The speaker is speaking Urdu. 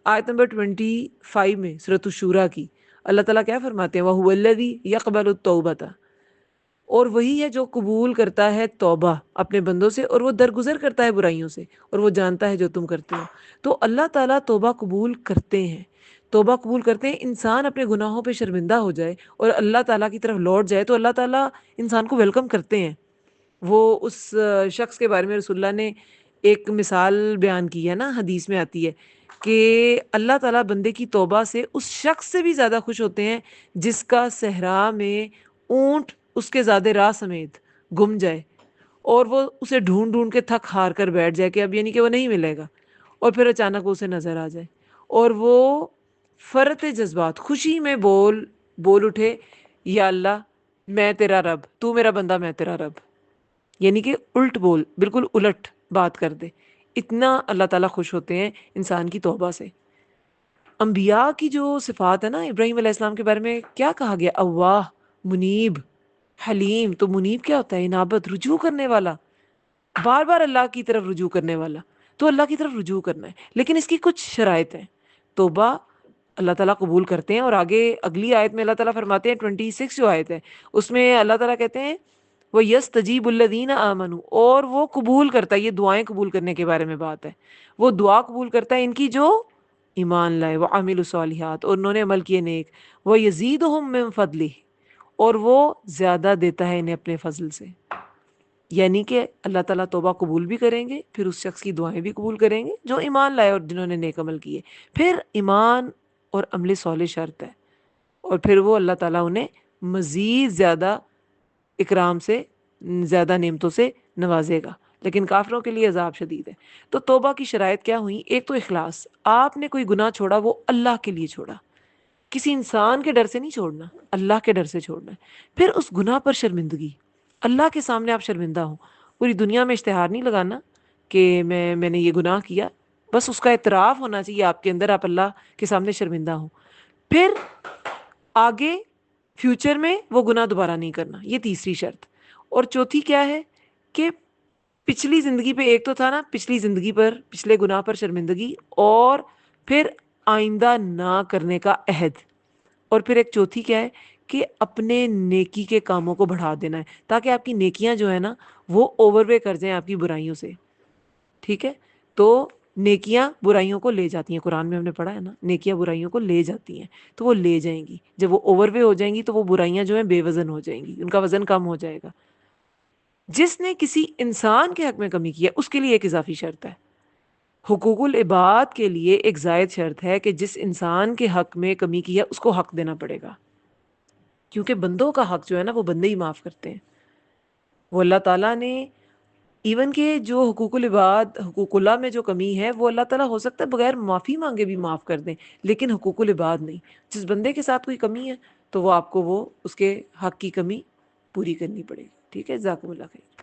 آیت نمبر 25 میں سورۃ الشورى کی اللہ تعالیٰ کیا فرماتے ہیں؟ وَهُوَ الَّذِي يَقْبَلُ التَّوْبَةَ، اور وہی ہے جو قبول کرتا ہے توبہ اپنے بندوں سے، اور وہ درگزر کرتا ہے برائیوں سے، اور وہ جانتا ہے جو تم کرتے ہو۔ تو اللہ تعالیٰ توبہ قبول کرتے ہیں، توبہ قبول کرتے ہیں۔ انسان اپنے گناہوں پہ شرمندہ ہو جائے اور اللہ تعالیٰ کی طرف لوٹ جائے تو اللہ تعالیٰ انسان کو ویلکم کرتے ہیں۔ وہ اس شخص کے بارے میں رسول اللہ نے ایک مثال بیان کی ہے نا، حدیث میں آتی ہے کہ اللہ تعالیٰ بندے کی توبہ سے اس شخص سے بھی زیادہ خوش ہوتے ہیں جس کا صحرا میں اونٹ اس کے زیادہ راہ سمیت گم جائے اور وہ اسے ڈھونڈ ڈھونڈ کے تھک ہار کر بیٹھ جائے کہ اب یعنی کہ وہ نہیں ملے گا، اور پھر اچانک وہ اسے نظر آ جائے اور وہ فرط جذبات خوشی میں بول اٹھے، یا اللہ میں تیرا رب، تو میرا بندہ میں تیرا رب، یعنی کہ الٹ بول، بالکل الٹ بات کر دے۔ اتنا اللہ تعالیٰ خوش ہوتے ہیں انسان کی توبہ سے۔ انبیاء کی جو صفات ہے نا، ابراہیم علیہ السلام کے بارے میں کیا کہا گیا؟ اواہ، منیب، حلیم۔ تو منیب کیا ہوتا ہے؟ انابت، رجوع کرنے والا، بار بار اللہ کی طرف رجوع کرنے والا۔ تو اللہ کی طرف رجوع کرنا ہے، لیکن اس کی کچھ شرائط ہیں۔ توبہ اللہ تعالیٰ قبول کرتے ہیں، اور آگے اگلی آیت میں اللہ تعالیٰ فرماتے ہیں 26 جو آیت ہے اس میں اللہ تعالیٰ کہتے ہیں وَيَسْتَجِيبُ الَّذِينَ آمَنُوا، اور وہ قبول کرتا ہے، یہ دعائیں قبول کرنے کے بارے میں بات ہے، وہ دعا قبول کرتا ہے ان کی جو ایمان لائے، وَعَمِلُوا الصَّالِحَاتِ، اور انہوں نے عمل کیے نیک، وَيَزِيدُهُم مِّن فَضْلِهِ، اور وہ زیادہ دیتا ہے انہیں اپنے فضل سے۔ یعنی کہ اللہ تعالیٰ توبہ قبول بھی کریں گے، پھر اس شخص کی دعائیں بھی قبول کریں گے جو ایمان لائے اور جنہوں نے نیک عمل کیے۔ پھر ایمان اور عمل صالح شرط ہے، اور پھر وہ اللہ تعالیٰ انہیں مزید زیادہ اکرام سے، زیادہ نعمتوں سے نوازے گا، لیکن کافروں کے لیے عذاب شدید ہے۔ تو توبہ کی شرائط کیا ہوئیں؟ ایک تو اخلاص، آپ نے کوئی گناہ چھوڑا وہ اللہ کے لیے چھوڑا، کسی انسان کے ڈر سے نہیں چھوڑنا، اللہ کے ڈر سے چھوڑنا ہے۔ پھر اس گناہ پر شرمندگی، اللہ کے سامنے آپ شرمندہ ہوں، پوری دنیا میں اشتہار نہیں لگانا کہ میں نے یہ گناہ کیا، بس اس کا اعتراف ہونا چاہیے آپ کے اندر، آپ اللہ کے سامنے شرمندہ ہوں۔ پھر آگے فیوچر میں وہ گناہ دوبارہ نہیں کرنا، یہ تیسری شرط۔ اور چوتھی کیا ہے کہ پچھلی زندگی پہ، ایک تو تھا نا پچھلی زندگی پر، پچھلے گناہ پر شرمندگی، اور پھر آئندہ نہ کرنے کا عہد، اور پھر ایک چوتھی کیا ہے کہ اپنے نیکی کے کاموں کو بڑھا دینا ہے تاکہ آپ کی نیکیاں جو ہے نا وہ اوور وے کر جائیں آپ کی برائیوں سے۔ ٹھیک ہے، تو نیکیاں برائیوں کو لے جاتی ہیں، قرآن میں ہم نے پڑھا ہے نا، نیکیاں برائیوں کو لے جاتی ہیں، تو وہ لے جائیں گی، جب وہ اوور وے ہو جائیں گی تو وہ برائیاں جو ہیں بے وزن ہو جائیں گی، ان کا وزن کم ہو جائے گا۔ جس نے کسی انسان کے حق میں کمی کی ہے اس کے لیے ایک اضافی شرط ہے، حقوق العباد کے لیے ایک زائد شرط ہے کہ جس انسان کے حق میں کمی کی ہے اس کو حق دینا پڑے گا، کیونکہ بندوں کا حق جو ہے نا وہ بندے ہی معاف کرتے ہیں۔ وہ اللہ تعالیٰ نے ایون کہ جو حقوق العباد، حقوق اللہ میں جو کمی ہے وہ اللہ تعالیٰ ہو سکتا ہے بغیر معافی مانگے بھی معاف کر دیں، لیکن حقوق العباد نہیں۔ جس بندے کے ساتھ کوئی کمی ہے تو وہ آپ کو وہ اس کے حق کی کمی پوری کرنی پڑے گی۔ ٹھیک ہے، جزاکم اللہ خیر۔